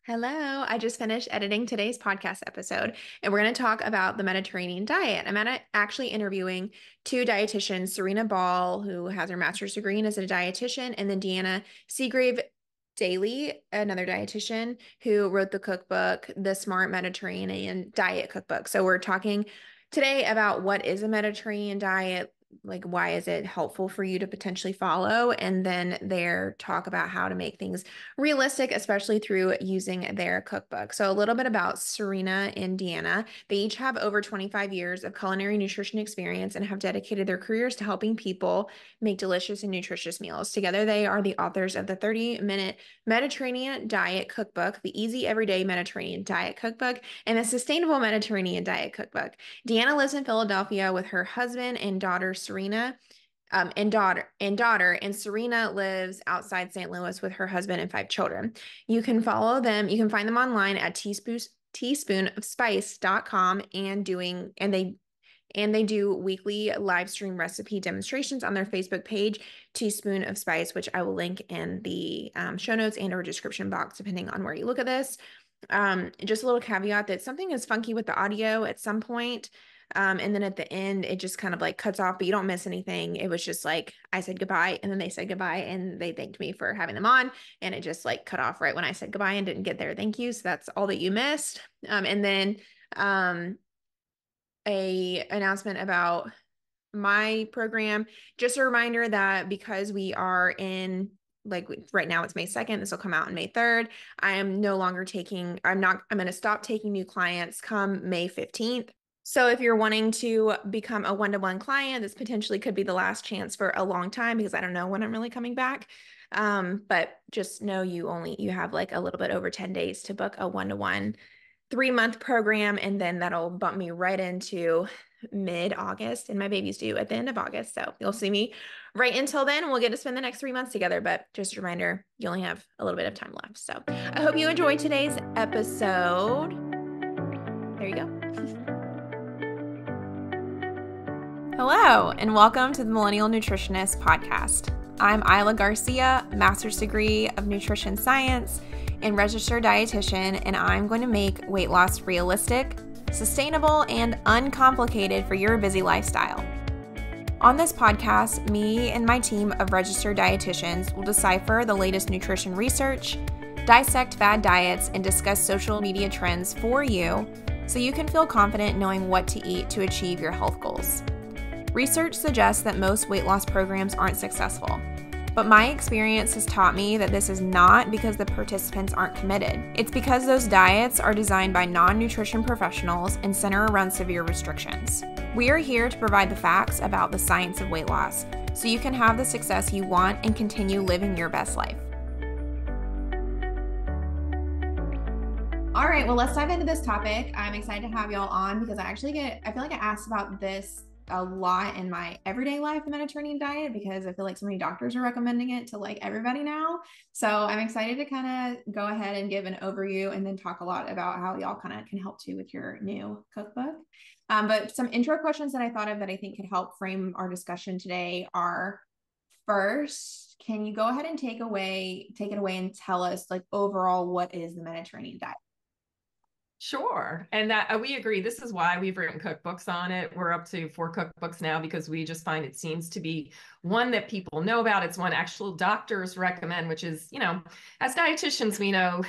Hello. I just finished editing today's podcast episode, and we're going to talk about the Mediterranean diet. Actually interviewing two dietitians, Serena Ball, who has her master's degree and is a dietitian, and then Deanna Seagrave Daly, another dietitian who wrote the cookbook, The Smart Mediterranean Diet Cookbook. So we're talking today about what is a Mediterranean diet, like why is it helpful for you to potentially follow, and then their talk about how to make things realistic, especially through using their cookbook. So a little bit about Serena and Deanna. They each have over 25 years of culinary nutrition experience and have dedicated their careers to helping people make delicious and nutritious meals. Together, they are the authors of the 30-minute Mediterranean Diet Cookbook, the Easy Everyday Mediterranean Diet Cookbook, and the Sustainable Mediterranean Diet Cookbook. Deanna lives in Philadelphia with her husband and daughter, Serena, and Serena lives outside St. Louis with her husband and 5 children. You can follow them. You can find them online at teaspoonofspice.com and they do weekly live stream recipe demonstrations on their Facebook page, Teaspoon of Spice, which I will link in the show notes and or description box, depending on where you look at this. Just a little caveat that something is funky with the audio at some point. And then at the end, it just kind of like cuts off, but you don't miss anything. It was just like I said goodbye, and then they said goodbye, and they thanked me for having them on, and it just like cut off right when I said goodbye and didn't get their thank you. So that's all that you missed. And then a announcement about my program. Just a reminder that because we are in like right now it's May 2nd, this will come out on May 3rd. I'm going to stop taking new clients come May 15th. So if you're wanting to become a one-to-one client, this potentially could be the last chance for a long time because I don't know when I'm really coming back. But just know you have like a little bit over 10 days to book a one-to-one 3-month program, and then that'll bump me right into mid-August, and my baby's due at the end of August. So you'll see me right until then. We'll get to spend the next 3 months together, but just a reminder, you only have a little bit of time left. So I hope you enjoyed today's episode. There you go. Hello, and welcome to the Millennial Nutritionist podcast. I'm Isla Garcia, master's degree of nutrition science and registered dietitian, and I'm going to make weight loss realistic, sustainable, and uncomplicated for your busy lifestyle. On this podcast, me and my team of registered dietitians will decipher the latest nutrition research, dissect fad diets, and discuss social media trends for you so you can feel confident knowing what to eat to achieve your health goals. Research suggests that most weight loss programs aren't successful, but my experience has taught me that this is not because the participants aren't committed. It's because those diets are designed by non-nutrition professionals and center around severe restrictions. We are here to provide the facts about the science of weight loss so you can have the success you want and continue living your best life. All right, well, let's dive into this topic. I'm excited to have y'all on because I feel like I asked about this a lot in my everyday life, the Mediterranean diet, because I feel like so many doctors are recommending it to like everybody now. So I'm excited to kind of go ahead and give an overview and then talk a lot about how y'all kind of can help too with your new cookbook. But some intro questions that I thought of that I think could help frame our discussion today are, first, can you go ahead and take it away and tell us like overall what is the Mediterranean diet? Sure. And that we agree. This is why we've written cookbooks on it. We're up to 4 cookbooks now because we just find it seems to be one that people know about. It's one actual doctors recommend, which is, as dietitians, we know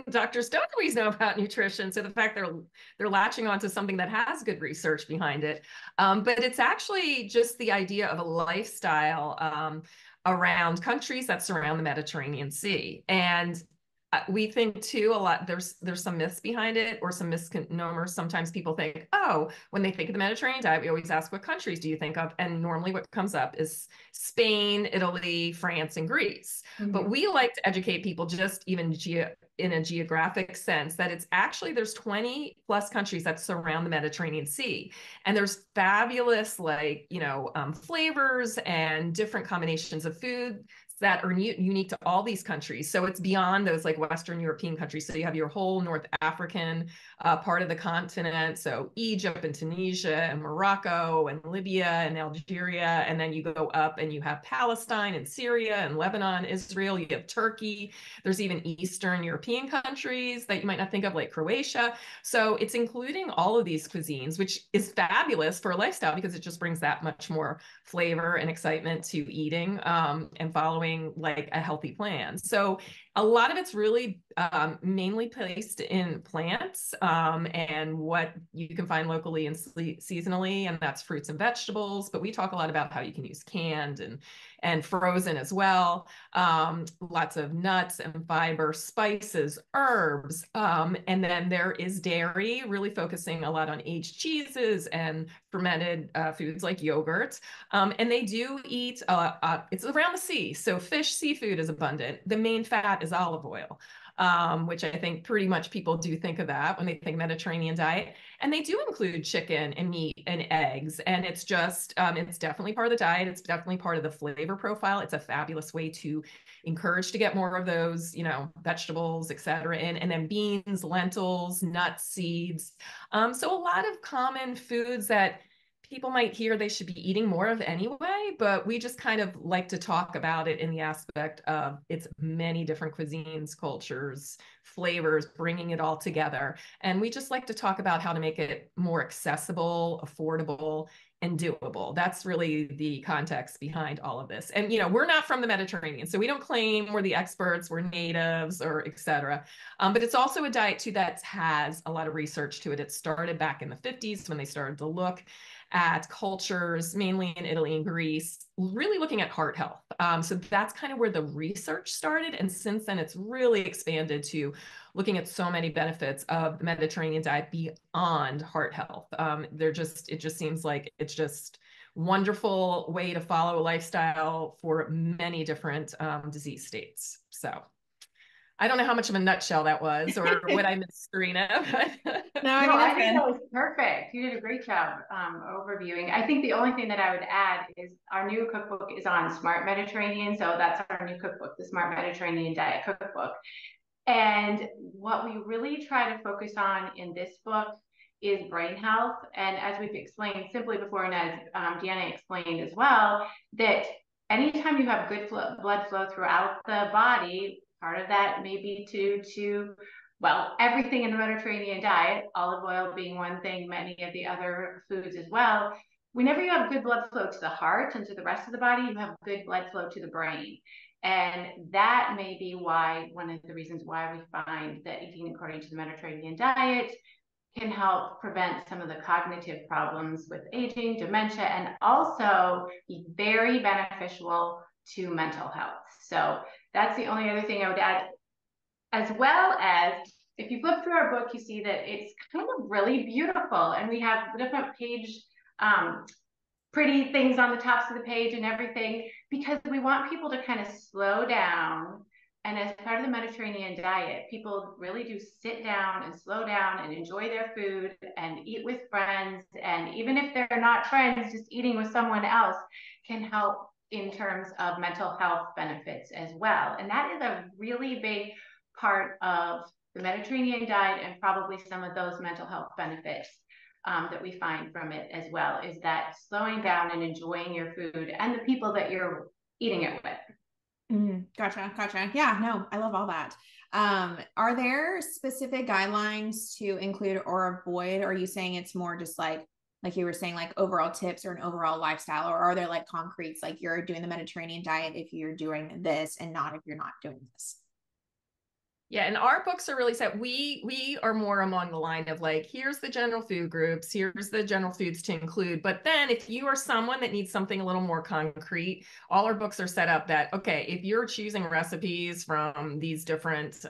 doctors don't always know about nutrition. So the fact they're latching onto something that has good research behind it. But it's actually just the idea of a lifestyle around countries that surround the Mediterranean Sea. And we think too a lot there's some myths behind it or some misnomers. Sometimes people think, oh, when they think of the Mediterranean diet, we always ask what countries do you think of, and normally what comes up is Spain, Italy, France, and Greece. But we like to educate people just even in a geographic sense that it's actually there's 20 plus countries that surround the Mediterranean Sea, and there's fabulous flavors and different combinations of food that are unique to all these countries. So it's beyond those like Western European countries. So you have your whole North African part of the continent. So Egypt and Tunisia and Morocco and Libya and Algeria. And then you go up and you have Palestine and Syria and Lebanon, Israel. You have Turkey. There's even Eastern European countries that you might not think of, like Croatia. So it's including all of these cuisines, which is fabulous for a lifestyle because it just brings that much more flavor and excitement to eating and following like a healthy plan. So a lot of it's really mainly placed in plants and what you can find locally and seasonally, and that's fruits and vegetables. But we talk a lot about how you can use canned and frozen as well. Lots of nuts and fiber, spices, herbs. And then there is dairy, really focusing a lot on aged cheeses and fermented foods like yogurt. And they do eat, it's around the sea. So fish, seafood is abundant. The main fat is olive oil. Which I think pretty much people do think of that when they think Mediterranean diet. And they do include chicken and meat and eggs. And it's just, it's definitely part of the diet. It's definitely part of the flavor profile. It's a fabulous way to encourage to get more of those, vegetables, et cetera, in. And then beans, lentils, nuts, seeds. So a lot of common foods that people might hear they should be eating more of anyway, but we just kind of like to talk about it in the aspect of its many different cuisines, cultures, flavors, bringing it all together. And we just like to talk about how to make it more accessible, affordable, and doable. That's really the context behind all of this. And, we're not from the Mediterranean, so we don't claim we're the experts, we're natives, or et cetera. But it's also a diet, too, that has a lot of research to it. It started back in the 50s when they started to look at cultures, mainly in Italy and Greece, really looking at heart health. So that's kind of where the research started. And since then, it's really expanded to looking at so many benefits of the Mediterranean diet beyond heart health. It just seems like it's just wonderful way to follow a lifestyle for many different disease states. So I don't know how much of a nutshell that was or what I missed, Serena. No, I think that was perfect. You did a great job overviewing. I think the only thing that I would add is our new cookbook is on Smart Mediterranean. So that's our new cookbook, the Smart Mediterranean Diet Cookbook. And what we really try to focus on in this book is brain health. And as we've explained simply before, and as Deanna explained as well, that anytime you have good blood flow throughout the body, part of that may be to everything in the Mediterranean diet, olive oil being one thing, many of the other foods as well. Whenever you have good blood flow to the heart and to the rest of the body, you have good blood flow to the brain. And that may be one of the reasons why we find that eating according to the Mediterranean diet can help prevent some of the cognitive problems with aging, dementia, and also be very beneficial to mental health. So that's the only other thing I would add. As well as, if you flip through our book, you see that it's kind of really beautiful. And we have different page, pretty things on the tops of the page and everything, because we want people to kind of slow down. And as part of the Mediterranean diet, people really do sit down and slow down and enjoy their food and eat with friends. And even if they're not friends, just eating with someone else can help in terms of mental health benefits as well. And that is a really big part of the Mediterranean diet, and probably some of those mental health benefits that we find from it as well, is that slowing down and enjoying your food and the people that you're eating it with. Gotcha. Yeah, no, I love all that. Are there specific guidelines to include or avoid? Or are you saying it's more just like you were saying, like overall tips or an overall lifestyle? Or are there like concretes, like you're doing the Mediterranean diet if you're doing this and not if you're not doing this? Yeah, and our books are really set. We are more along the line of like, here's the general food groups, here's the general foods to include. But then if you are someone that needs something a little more concrete, all our books are set up that, okay, if you're choosing recipes from these different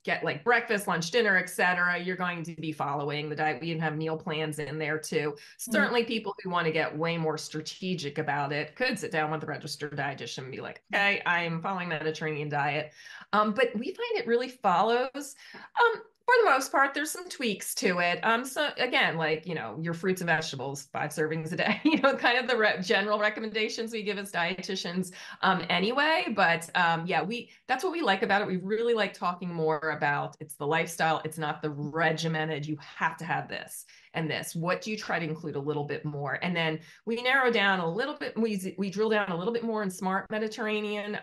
get like breakfast, lunch, dinner, etc., you're going to be following the diet. We even have meal plans in there too. Certainly people who want to get way more strategic about it could sit down with the registered dietitian and be like, okay, I'm following Mediterranean diet. But we find it really follows. For the most part, there's some tweaks to it. So again, like, your fruits and vegetables, 5 servings a day, kind of the general recommendations we give as dietitians anyway. But yeah, that's what we like about it. We really like talking more about it's the lifestyle. It's not the regimented, you have to have this and this. What do you try to include a little bit more? And then we narrow down a little bit, we drill down a little bit more in Smart Mediterranean,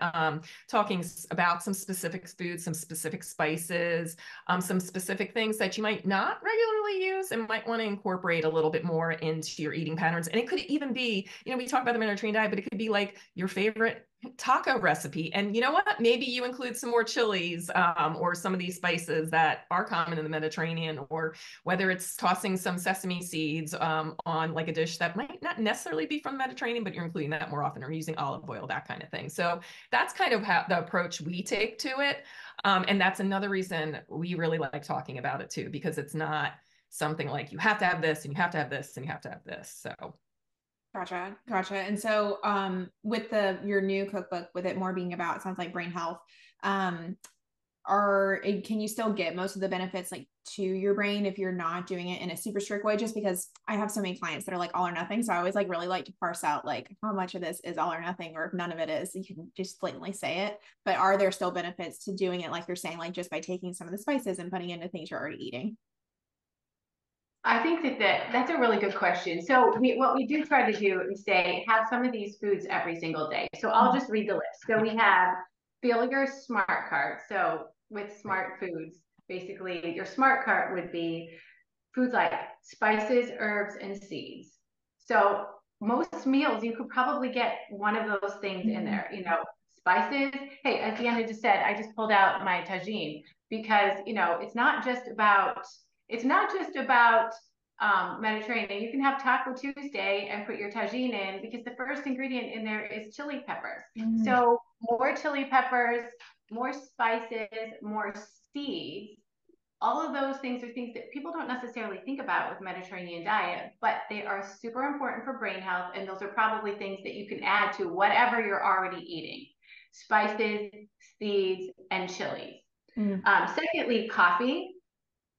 talking about some specific foods, some specific spices, some specific things that you might not regularly use and might want to incorporate a little bit more into your eating patterns. And it could even be, we talk about the Mediterranean diet, but it could be like your favorite taco recipe. And you know what? Maybe you include some more chilies or some of these spices that are common in the Mediterranean, or whether it's tossing some sesame seeds on like a dish that might not necessarily be from the Mediterranean, but you're including that more often, or using olive oil, that kind of thing. So that's kind of how the approach we take to it. And that's another reason we really like talking about it too, because it's not something like you have to have this and you have to have this and you have to have this. So Gotcha. And so, with your new cookbook, with it more being about, it sounds like brain health, can you still get most of the benefits like to your brain if you're not doing it in a super strict way? Just because I have so many clients that are like all or nothing. So I always like really like to parse out like how much of this is all or nothing, or if none of it is, you can just blatantly say it. But are there still benefits to doing it like you're saying, like just by taking some of the spices and putting into things you're already eating? I think that's a really good question. So what we do try to do is say, have some of these foods every single day. So I'll just read the list. So we have fill your smart cart. So with smart foods, basically your smart cart would be foods like spices, herbs, and seeds. So most meals, you could probably get one of those things in there, spices. Hey, as Deanna just said, I just pulled out my tagine because, it's not just about Mediterranean. You can have Taco Tuesday and put your tagine in, because the first ingredient in there is chili peppers. So more chili peppers, more spices, more seeds. All of those things are things that people don't necessarily think about with Mediterranean diet, but they are super important for brain health. And those are probably things that you can add to whatever you're already eating: spices, seeds, and chilies. Secondly, coffee.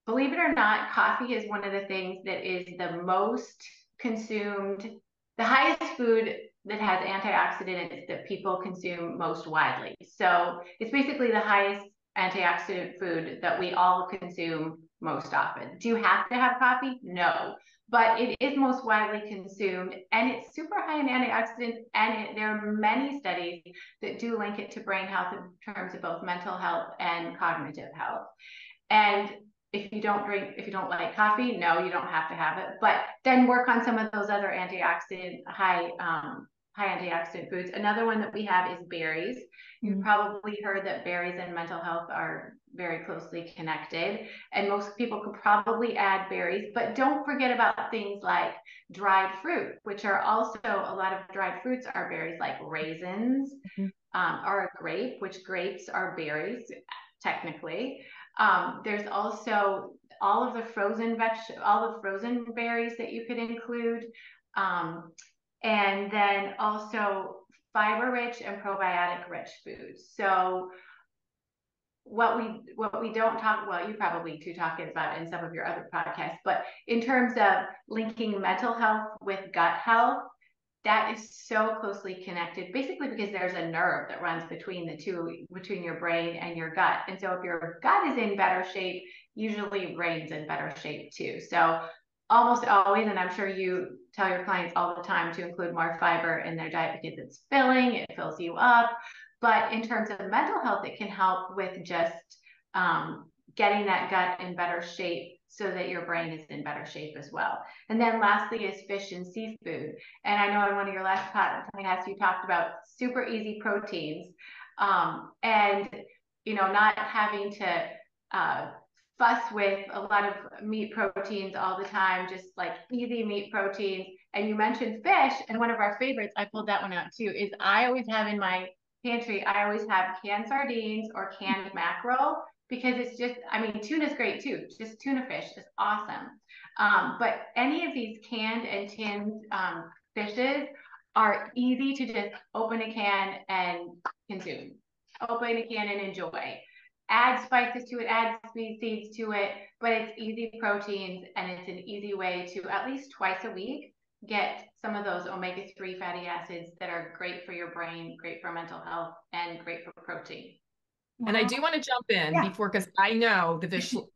Believe it or not, coffee is one of the things that is the most consumed, the highest food that has antioxidants that people consume most widely. So it's basically the highest antioxidant food that we all consume most often. Do you have to have coffee? No, but it is most widely consumed, and it's super high in antioxidants. And there are many studies that do link it to brain health in terms of both mental health and cognitive health. And if you don't like coffee, no, you don't have to have it, but then work on some of those other high antioxidant foods. Another one that we have is berries. You've probably heard that berries and mental health are very closely connected, and most people could probably add berries, but don't forget about things like dried fruit, which are also, a lot of dried fruits are berries, like raisins, or a grape, which grapes are berries technically. There's also all of the frozen berries that you could include. And then also fiber rich and probiotic rich foods. So what we don't talk, well, you probably do talk about in some of your other podcasts, but in terms of linking mental health with gut health, that is so closely connected, basically because there's a nerve that runs between the two, between your brain and your gut. And so if your gut is in better shape, usually your brain's in better shape too. So almost always, and I'm sure you tell your clients all the time to include more fiber in their diet because it's filling, it fills you up. But in terms of mental health, it can help with just getting that gut in better shape so that your brain is in better shape as well. And then lastly is fish and seafood. And I know in one of your last podcasts, you talked about super easy proteins, and, not having to fuss with a lot of meat proteins all the time, just like easy meat proteins. And you mentioned fish, and one of our favorites, I pulled that one out too, is I always have in my pantry, I always have canned sardines or canned mackerel. because it's just, I mean, tuna's great too. Just tuna fish is awesome. But any of these canned and tinned fishes are easy to just open a can and consume. Open a can and enjoy. Add spices to it, add seeds to it, but it's easy proteins and it's an easy way to at least twice a week get some of those omega-3 fatty acids that are great for your brain, great for mental health, and great for protein. Wow. And I do want to jump in before, because I know the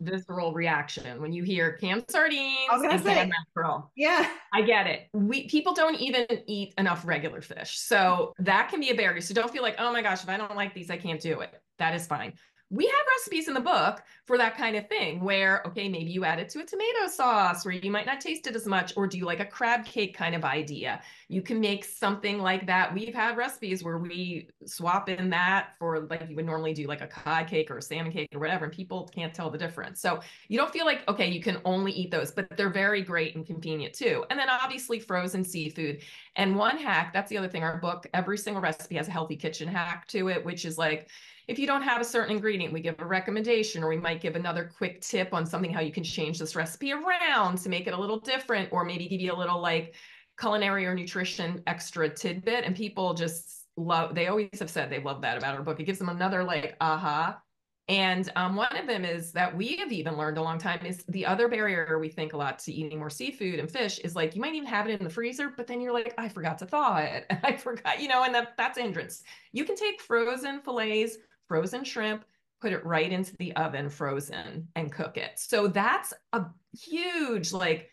visceral reaction when you hear canned sardines and canned mackerel. Yeah. I get it. People don't even eat enough regular fish. So that can be a barrier. So don't feel like, oh my gosh, if I don't like these, I can't do it. That is fine. We have recipes in the book for that kind of thing where, okay, maybe you add it to a tomato sauce where you might not taste it as much, or do you like a crab cake kind of idea? You can make something like that. We've had recipes where we swap in that for, like, you would normally do like a cod cake or a salmon cake or whatever, and people can't tell the difference. So you don't feel like, okay, you can only eat those, but they're very great and convenient too. And then obviously frozen seafood. And one hack, that's the other thing, our book, every single recipe has a healthy kitchen hack to it, which is like, if you don't have a certain ingredient, we give a recommendation, or we might give another quick tip on something, how you can change this recipe around to make it a little different, or maybe give you a little like culinary or nutrition extra tidbit. And people just love, they always have said they love that about our book. It gives them another like, aha. And one of them is that we have even learned a long time is the other barrier we think a lot to eating more seafood and fish is like, you might even have it in the freezer, but then you're like, I forgot to thaw it. I forgot, and that's a hindrance. You can take frozen fillets, frozen shrimp, put it right into the oven frozen and cook it. So that's a huge like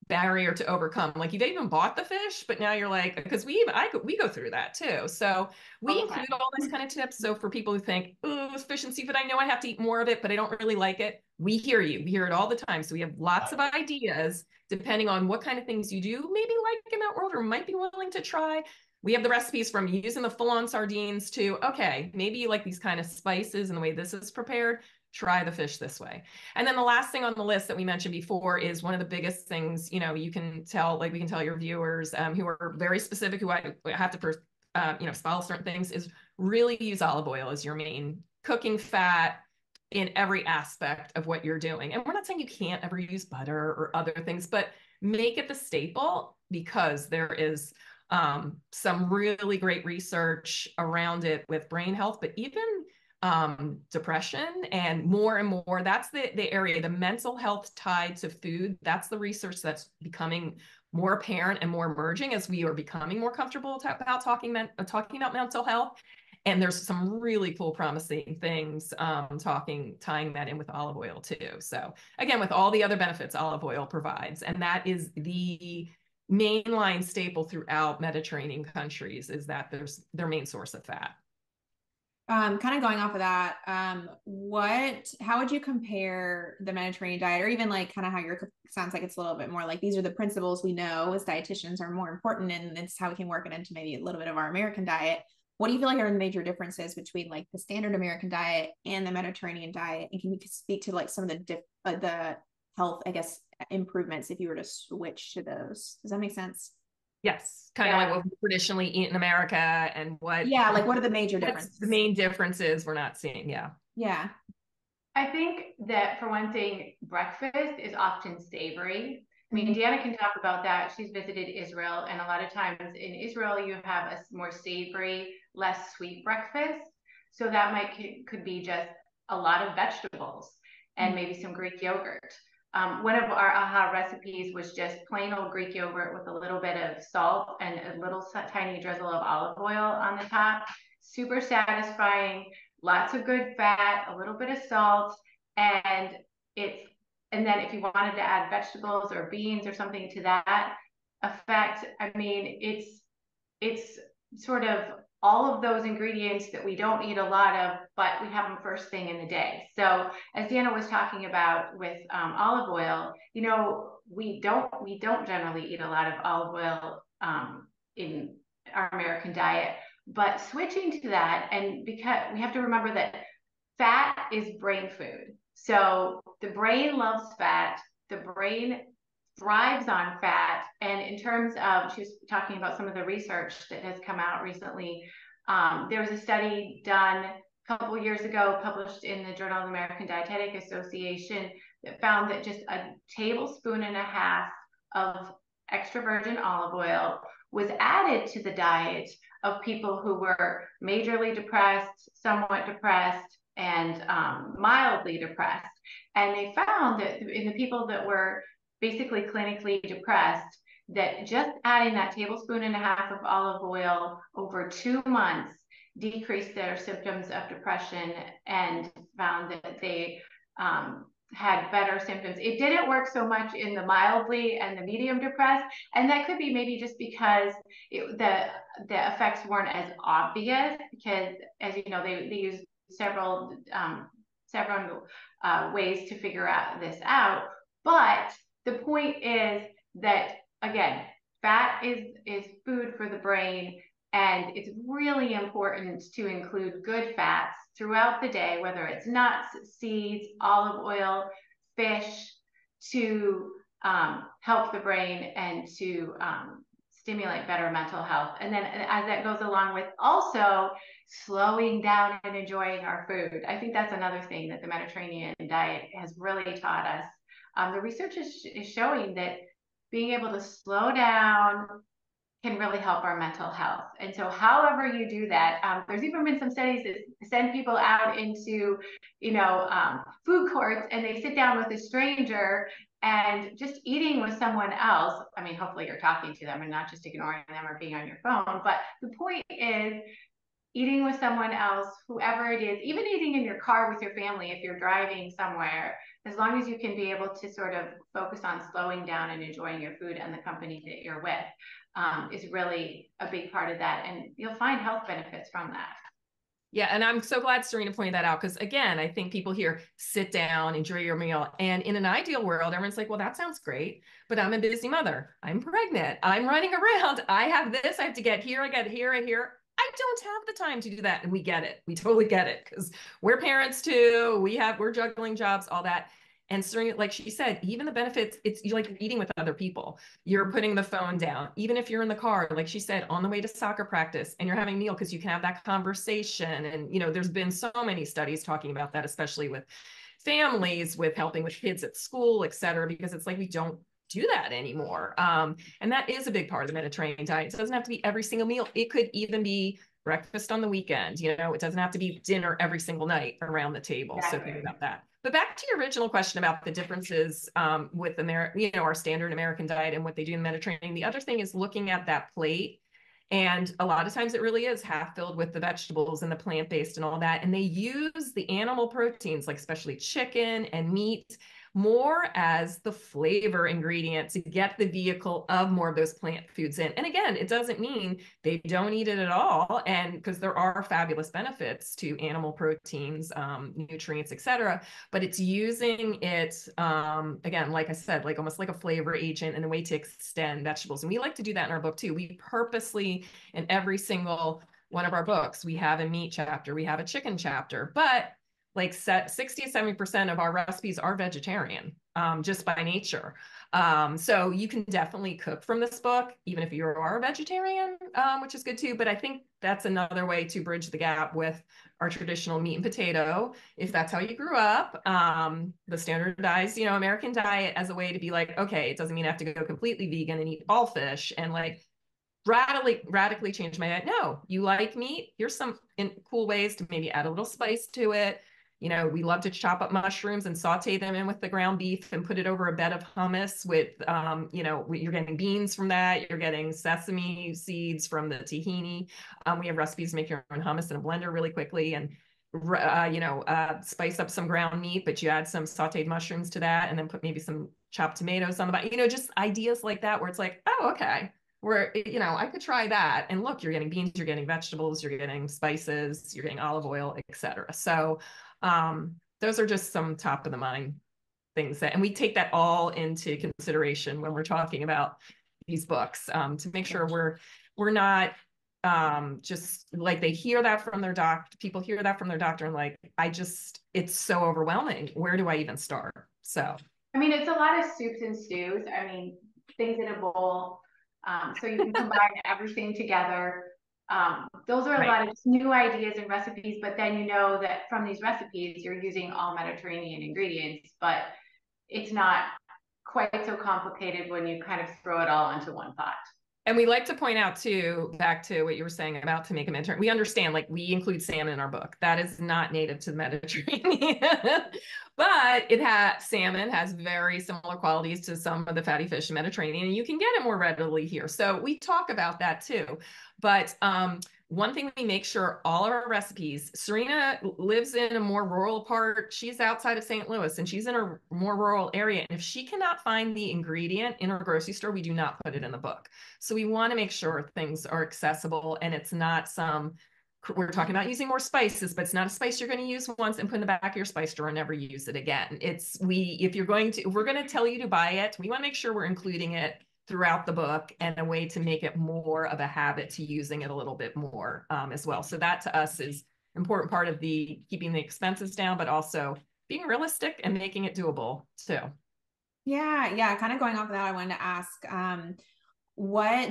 barrier to overcome. Like, you've even bought the fish, but now you're like, because we go through that too. So we include all this kind of tips. So for people who think, oh, fish and seafood, I know I have to eat more of it, but I don't really like it. We hear you. We hear it all the time. So we have lots of ideas depending on what kind of things you do, maybe like in that world, or might be willing to try. We have the recipes from using the full-on sardines to, okay, maybe you like these kind of spices and the way this is prepared, try the fish this way. And then the last thing on the list that we mentioned before is one of the biggest things, you can tell, like we can tell your viewers who are very specific, who I have to, follow certain things, is really use olive oil as your main cooking fat in every aspect of what you're doing. And we're not saying you can't ever use butter or other things, but make it the staple, because there is some really great research around it with brain health, but even depression, and more. That's the area, the mental health tied to food. That's the research that's becoming more apparent and more emerging as we are becoming more comfortable about talking about mental health. And there's some really cool, promising things tying that in with olive oil too. So again, with all the other benefits olive oil provides, and that is the mainline staple throughout Mediterranean countries, is that there's their main source of fat. Kind of going off of that, how would you compare the Mediterranean diet, or even like kind of how your sounds like it's a little bit more like these are the principles we know as dietitians are more important, and it's how we can work it into maybe a little bit of our American diet. What do you feel like are the major differences between like the standard American diet and the Mediterranean diet? And can you speak to like some of the health, I guess, improvements if you were to switch to those? Does that make sense? Yes, kind of like what we traditionally eat in America, and what like what are the major differences? The main differences we're not seeing. Yeah. I think that for one thing, breakfast is often savory. I mean, Deanna can talk about that. She's visited Israel, and a lot of times in Israel, you have a more savory, less sweet breakfast. So that could be just a lot of vegetables and maybe some Greek yogurt. One of our aha recipes was just plain old Greek yogurt with a little bit of salt and a little tiny drizzle of olive oil on the top. Super satisfying, lots of good fat, a little bit of salt, and then if you wanted to add vegetables or beans or something to that effect, I mean, it's sort of all of those ingredients that we don't eat a lot of, but we have them first thing in the day. So as Deanna was talking about with olive oil, we don't generally eat a lot of olive oil in our American diet, but switching to that, and because we have to remember that fat is brain food. So the brain loves fat. The brain thrives on fat. And in terms of, she was talking about some of the research that has come out recently. There was a study done couple years ago published in the Journal of the American Dietetic Association that found that just a tablespoon and a half of extra virgin olive oil was added to the diet of people who were majorly depressed, somewhat depressed, and mildly depressed. And they found that in the people that were basically clinically depressed, that just adding that tablespoon and a half of olive oil over 2 months decreased their symptoms of depression, and found that they had better symptoms. It didn't work so much in the mildly and the medium depressed, and that could be maybe just because the effects weren't as obvious, because, as you know, they use several ways to figure this out. But the point is that, again, fat is food for the brain, and it's really important to include good fats throughout the day, whether it's nuts, seeds, olive oil, fish, to help the brain and to stimulate better mental health. And then as that goes along with also slowing down and enjoying our food. I think that's another thing that the Mediterranean diet has really taught us. The research is showing that being able to slow down can really help our mental health. And so however you do that, there's even been some studies that send people out into, food courts, and they sit down with a stranger and just eating with someone else. I mean, hopefully you're talking to them and not just ignoring them or being on your phone. But the point is, eating with someone else, whoever it is, even eating in your car with your family if you're driving somewhere, as long as you can be able to sort of focus on slowing down and enjoying your food and the company that you're with, is really a big part of that. And you'll find health benefits from that. Yeah, and I'm so glad Serena pointed that out, because again, I think people here sit down, enjoy your meal. And in an ideal world, everyone's like, well, that sounds great, but I'm a busy mother. I'm pregnant. I'm running around. I have this. I have to get here. I get here. I don't have the time to do that. And we get it. We totally get it, because we're parents too. We're juggling jobs, all that. And Serena, like she said, even the benefits, it's like eating with other people. You're putting the phone down. Even if you're in the car, like she said, on the way to soccer practice, and you're having a meal, because you can have that conversation. And, there's been so many studies talking about that, especially with families, with helping with kids at school, et cetera, because it's like we don't do that anymore. And that is a big part of the Mediterranean diet. It doesn't have to be every single meal. It could even be breakfast on the weekend. It doesn't have to be dinner every single night around the table. Exactly. So think about that. But back to your original question about the differences with our standard American diet and what they do in the Mediterranean. The other thing is looking at that plate. And a lot of times it really is half filled with the vegetables and the plant-based and all that. And they use the animal proteins, like especially chicken and meat, more as the flavor ingredient to get the vehicle of more of those plant foods in. And again, it doesn't mean they don't eat it at all. And because there are fabulous benefits to animal proteins, nutrients, et cetera, but it's using it, again, like I said, like almost like a flavor agent and a way to extend vegetables. And we like to do that in our book too. We purposely, in every single one of our books, we have a meat chapter, we have a chicken chapter, but like 60 to 70% of our recipes are vegetarian, just by nature. So you can definitely cook from this book, even if you are a vegetarian, which is good too. But I think that's another way to bridge the gap with our traditional meat and potato, if that's how you grew up, the standardized, American diet, as a way to be like, okay, it doesn't mean I have to go completely vegan and eat all fish and like radically change my diet. No, you like meat. Here's some cool ways to maybe add a little spice to it. We love to chop up mushrooms and saute them in with the ground beef and put it over a bed of hummus with, you're getting beans from that. You're getting sesame seeds from the tahini. We have recipes to make your own hummus in a blender really quickly, and, spice up some ground meat, but you add some sauteed mushrooms to that, and then put maybe some chopped tomatoes on the bottom, just ideas like that, where it's like, oh, okay, where, I could try that. And look, you're getting beans, you're getting vegetables, you're getting spices, you're getting olive oil, et cetera. So those are just some top of the mind things and we take that all into consideration when we're talking about these books, to make sure we're not just like they hear that from their doctor, people hear that from their doctor and like, it's so overwhelming. Where do I even start? So, I mean, it's a lot of soups and stews. I mean, things in a bowl. So you can combine everything together. Those are a Right. lot of just new ideas and recipes, but then you know that from these recipes, you're using all Mediterranean ingredients, but it's not quite so complicated when you kind of throw it all into one pot. And we like to point out too, back to what you were saying about to make a Mediterranean. We understand, like, we include salmon in our book. That is not native to the Mediterranean, but salmon has very similar qualities to some of the fatty fish in Mediterranean, and you can get it more readily here. So we talk about that too. But one thing we make sure all of our recipes, Serena lives in a more rural part. She's outside of St. Louis and she's in a more rural area. And if she cannot find the ingredient in her grocery store, we do not put it in the book. So we want to make sure things are accessible and it's not we're talking about using more spices, but it's not a spice you're going to use once and put in the back of your spice drawer and never use it again. If we're going to tell you to buy it, we want to make sure we're including it throughout the book and a way to make it more of a habit to using it a little bit more as well. So that to us is important part of keeping the expenses down, but also being realistic and making it doable too. Yeah. Kind of going off of that, I wanted to ask,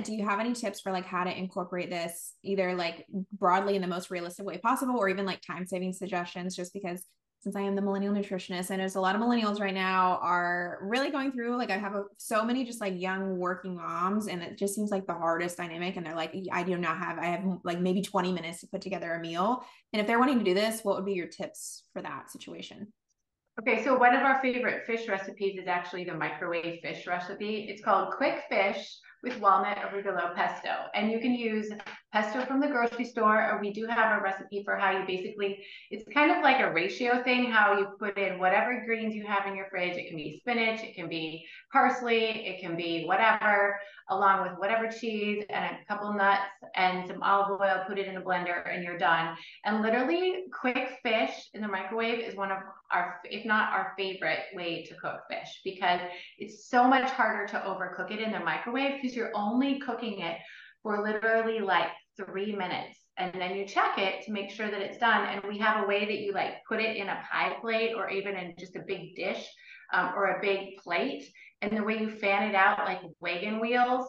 do you have any tips for like how to incorporate this either like broadly in the most realistic way possible, or even like time saving suggestions? Just because since I am the millennial nutritionist, I know a lot of millennials right now are really going through, like I have so many just like young working moms, and it just seems like the hardest dynamic. And they're like, I have like maybe 20 minutes to put together a meal. And if they're wanting to do this, what would be your tips for that situation? Okay, so one of our favorite fish recipes is actually the microwave fish recipe. It's called Quick Fish with walnut arugula pesto. And you can use pesto from the grocery store, or we do have a recipe for how you it's kind of like a ratio thing, how you put in whatever greens you have in your fridge. It can be spinach, it can be parsley, it can be whatever, along with whatever cheese and a couple nuts and some olive oil, put it in a blender and you're done. And literally Quick Fish in the microwave is one of our, if not our favorite way to cook fish, because it's so much harder to overcook it in the microwave because you're only cooking it for literally like 3 minutes. And then you check it to make sure that it's done. And we have a way that you like put it in a pie plate or even in just a big dish or a big plate. And the way you fan it out like wagon wheels.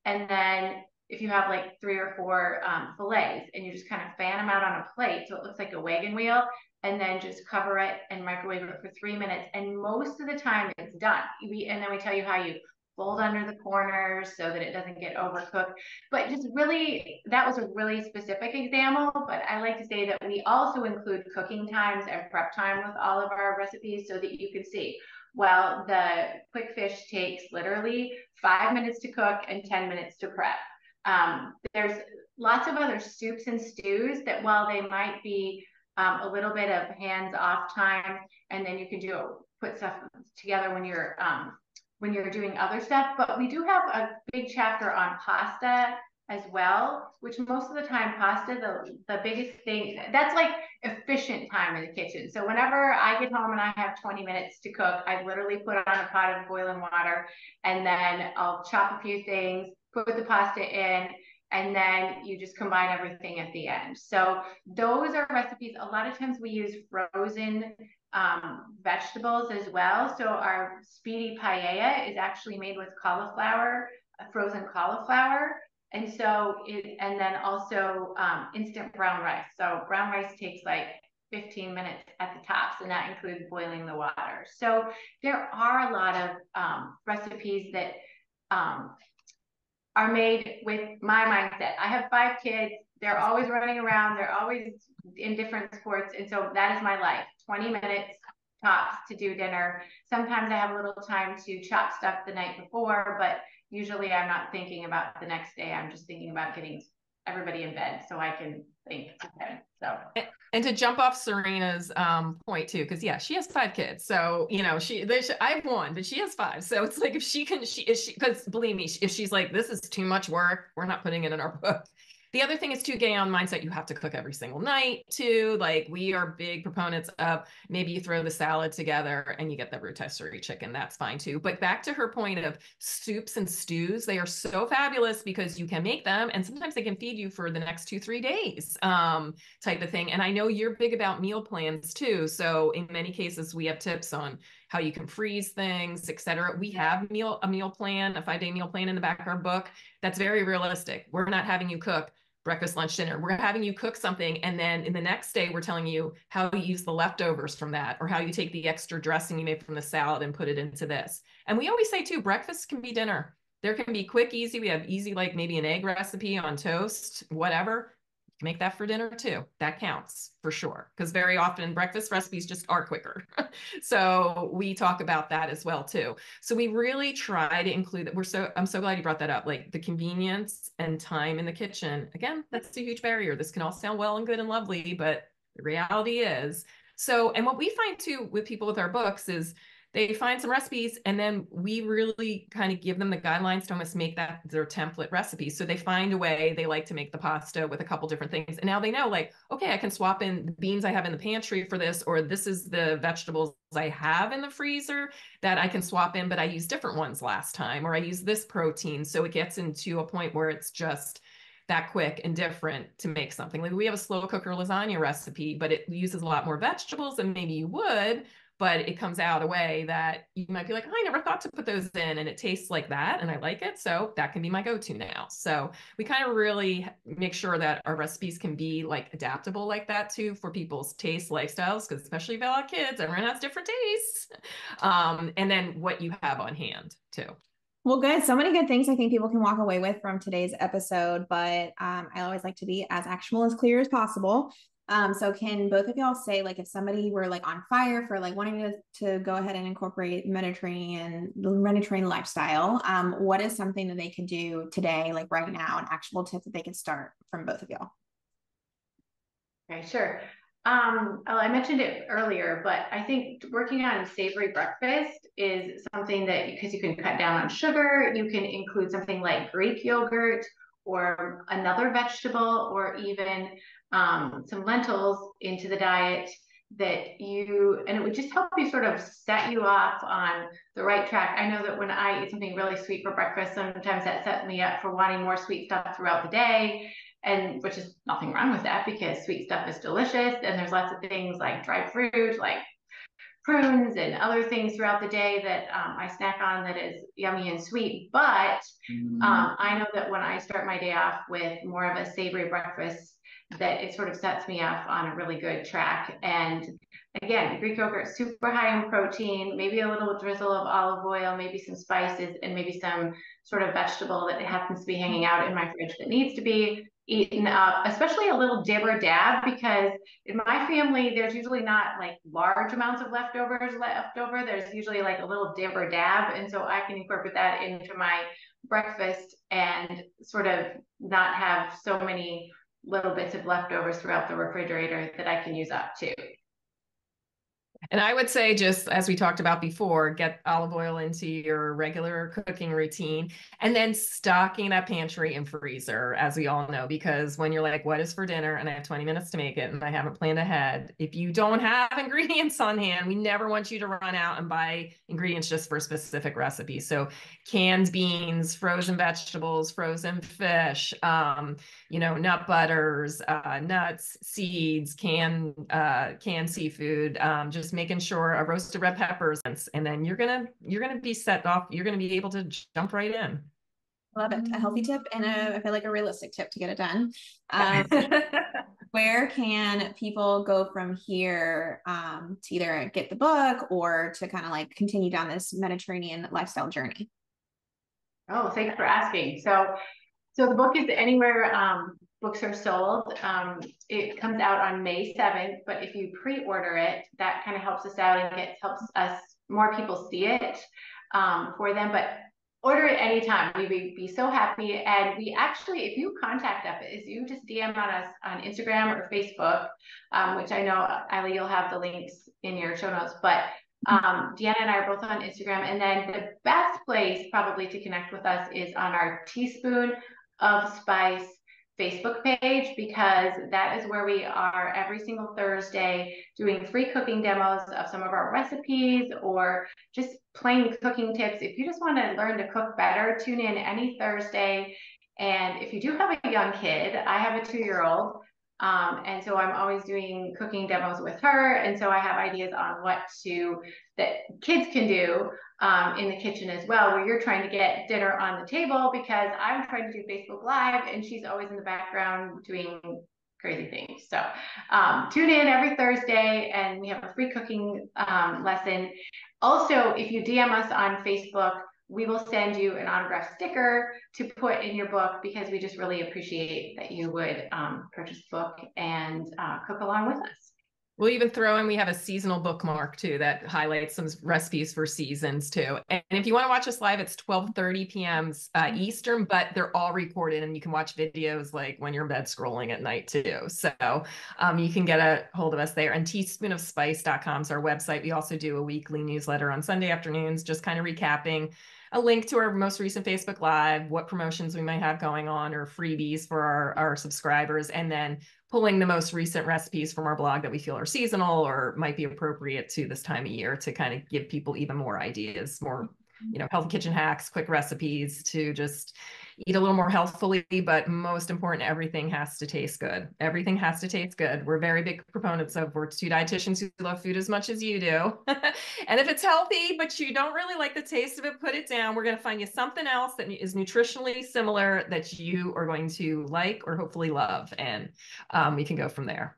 And then if you have like 3 or 4 fillets and you just kind of fan them out on a plate so it looks like a wagon wheel, and then just cover it and microwave it for 3 minutes. And most of the time it's done. And then we tell you how you fold under the corners so that it doesn't get overcooked. But just really, that was a really specific example, but I like to say that we also include cooking times and prep time with all of our recipes so that you can see, well, the Quick Fish takes literally 5 minutes to cook and 10 minutes to prep. There's lots of other soups and stews that while they might be a little bit of hands-off time, and then you can put stuff together when you're doing other stuff. But we do have a big chapter on pasta as well, which most of the time pasta, the biggest thing, that's like efficient time in the kitchen. So whenever I get home and I have 20 minutes to cook, I literally put on a pot of boiling water, and then I'll chop a few things, put the pasta in, and then you just combine everything at the end. So those are recipes. A lot of times we use frozen vegetables as well. So our speedy paella is actually made with cauliflower, frozen cauliflower. And so and then also instant brown rice. So brown rice takes like 15 minutes at the tops, and that includes boiling the water. So there are a lot of recipes that are made with my mindset. I have 5 kids. They're always running around. They're always in different sports. And so that is my life. 20 minutes tops to do dinner. Sometimes I have a little time to chop stuff the night before, but usually I'm not thinking about the next day. I'm just thinking about getting everybody in bed so I can think. So. And to jump off Serena's point too, because yeah, she has 5 kids. So, you know, I have 1, but she has 5. So it's like because believe me, if she's like, this is too much work, we're not putting it in our book. The other thing is to get on mindset, you have to cook every single night too. Like we are big proponents of maybe you throw the salad together and you get the rotisserie chicken. That's fine too. But back to her point of soups and stews, they are so fabulous because you can make them and sometimes they can feed you for the next 2-3 days type of thing. And I know you're big about meal plans too. So in many cases, we have tips on how you can freeze things, etc. We have a meal plan, a 5-day meal plan in the back of our book. That's very realistic. We're not having you cook breakfast, lunch, dinner. We're having you cook something, and then in the next day, we're telling you how you use the leftovers from that, or how you take the extra dressing you made from the salad and put it into this. And we always say too, breakfast can be dinner. There can be quick, easy. We have easy, like maybe an egg recipe on toast, whatever. Make that for dinner too. That counts for sure. Because very often breakfast recipes just are quicker. So we talk about that as well too. So we really try to include that. I'm so glad you brought that up. Like the convenience and time in the kitchen. Again, that's a huge barrier. This can all sound well and good and lovely, but the reality is. So, and what we find too with people with our books is they find some recipes, and then we really kind of give them the guidelines to almost make that their template recipe. So they find a way. They like to make the pasta with a couple different things. And now they know, like, okay, I can swap in the beans I have in the pantry for this, or this is the vegetables I have in the freezer that I can swap in, but I used different ones last time, or I use this protein. So it gets into a point where it's just that quick and different to make something. Like we have a slow cooker lasagna recipe, but it uses a lot more vegetables than maybe you would, but it comes out a way that you might be like, oh, I never thought to put those in, and it tastes like that, and I like it, so that can be my go-to now. So we kind of really make sure that our recipes can be like adaptable like that too for people's taste lifestyles, because especially if you have a lot of kids, everyone has different tastes. And then what you have on hand too. Well, good. So many good things I think people can walk away with from today's episode, but I always like to be as actionable, as clear as possible. So can both of y'all say, like, if somebody were like on fire for like wanting to go ahead and incorporate the Mediterranean lifestyle, what is something that they could do today, like right now, an actionable tip that they could start from both of y'all? Okay, sure. Well, I mentioned it earlier, but I think working on savory breakfast is something that, because you can cut down on sugar, you can include something like Greek yogurt or another vegetable, or even some lentils into the diet and it would just help you sort of set you off on the right track. I know that when I eat something really sweet for breakfast, sometimes that sets me up for wanting more sweet stuff throughout the day. And which is nothing wrong with that, because sweet stuff is delicious, and there's lots of things like dried fruit, like prunes and other things throughout the day that I snack on that is yummy and sweet. But I know that when I start my day off with more of a savory breakfast, that it sort of sets me off on a really good track. And again, Greek yogurt, super high in protein, maybe a little drizzle of olive oil, maybe some spices, and maybe some sort of vegetable that happens to be hanging out in my fridge that needs to be eaten up, especially a little dib or dab, because in my family, there's usually not like large amounts of leftovers left over. There's usually like a little dib or dab. And so I can incorporate that into my breakfast and sort of not have so many little bits of leftovers throughout the refrigerator that I can use up too. And I would say, just as we talked about before, get olive oil into your regular cooking routine, and then stocking that pantry and freezer, as we all know, because when you're like, what is for dinner? And I have 20 minutes to make it and I haven't planned ahead. If you don't have ingredients on hand, we never want you to run out and buy ingredients just for a specific recipe. So canned beans, frozen vegetables, frozen fish, nut butters, nuts, seeds, canned seafood, just making sure a roasted red peppers, and then you're gonna be set off. You're gonna be able to jump right in. Love it. A healthy tip, and I feel like a realistic tip to get it done. Where can people go from here to either get the book or to kind of like continue down this Mediterranean lifestyle journey? Oh, thanks for asking. So the book is anywhere books are sold. It comes out on May 7th, but if you pre-order it, that kind of helps us out and helps us more people see it for them. But order it anytime. We would be so happy. And we actually, if you contact us, you just DM on us on Instagram or Facebook, which I know, Eileen, you'll have the links in your show notes, but Deanna and I are both on Instagram. And then the best place probably to connect with us is on our Teaspoon of Spice Facebook page, because that is where we are every single Thursday doing free cooking demos of some of our recipes or just plain cooking tips. If you just want to learn to cook better, tune in any Thursday. And if you do have a young kid, I have a 2-year-old, And so I'm always doing cooking demos with her. And so I have ideas on what that kids can do in the kitchen as well, where you're trying to get dinner on the table, because I'm trying to do Facebook Live and she's always in the background doing crazy things. So tune in every Thursday and we have a free cooking lesson. Also, if you DM us on Facebook, we will send you an autographed sticker to put in your book, because we just really appreciate that you would purchase the book and cook along with us. We'll even throw in, we have a seasonal bookmark too that highlights some recipes for seasons too. And if you want to watch us live, it's 12:30 p.m. Eastern, but they're all recorded and you can watch videos like when you're in bed scrolling at night too. So you can get a hold of us there. And teaspoonofspice.com is our website. We also do a weekly newsletter on Sunday afternoons, just kind of recapping, a link to our most recent Facebook Live, what promotions we might have going on, or freebies for our subscribers, and then pulling the most recent recipes from our blog that we feel are seasonal or might be appropriate to this time of year, to kind of give people even more ideas, more, healthy kitchen hacks, quick recipes to just eat a little more healthfully. But most important, everything has to taste good. Everything has to taste good. We're very big proponents of, we're two dietitians who love food as much as you do. And if it's healthy, but you don't really like the taste of it, put it down. We're going to find you something else that is nutritionally similar that you are going to like or hopefully love. And we can go from there.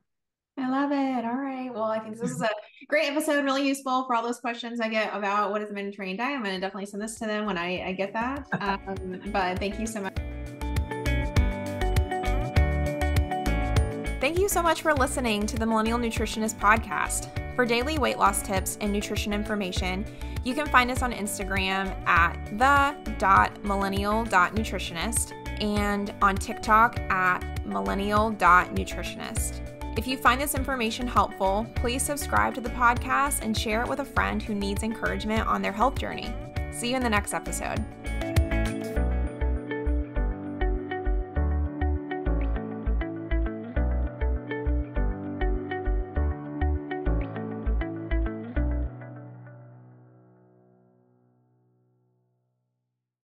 I love it. All right. Well, I think this is a great episode, really useful for all those questions I get about what is a Mediterranean diet. I'm going to definitely send this to them when I get that. But thank you so much. Thank you so much for listening to the Millennial Nutritionist podcast. For daily weight loss tips and nutrition information, you can find us on Instagram at the.millennial.nutritionist and on TikTok at millennial.nutritionist. If you find this information helpful, please subscribe to the podcast and share it with a friend who needs encouragement on their health journey. See you in the next episode.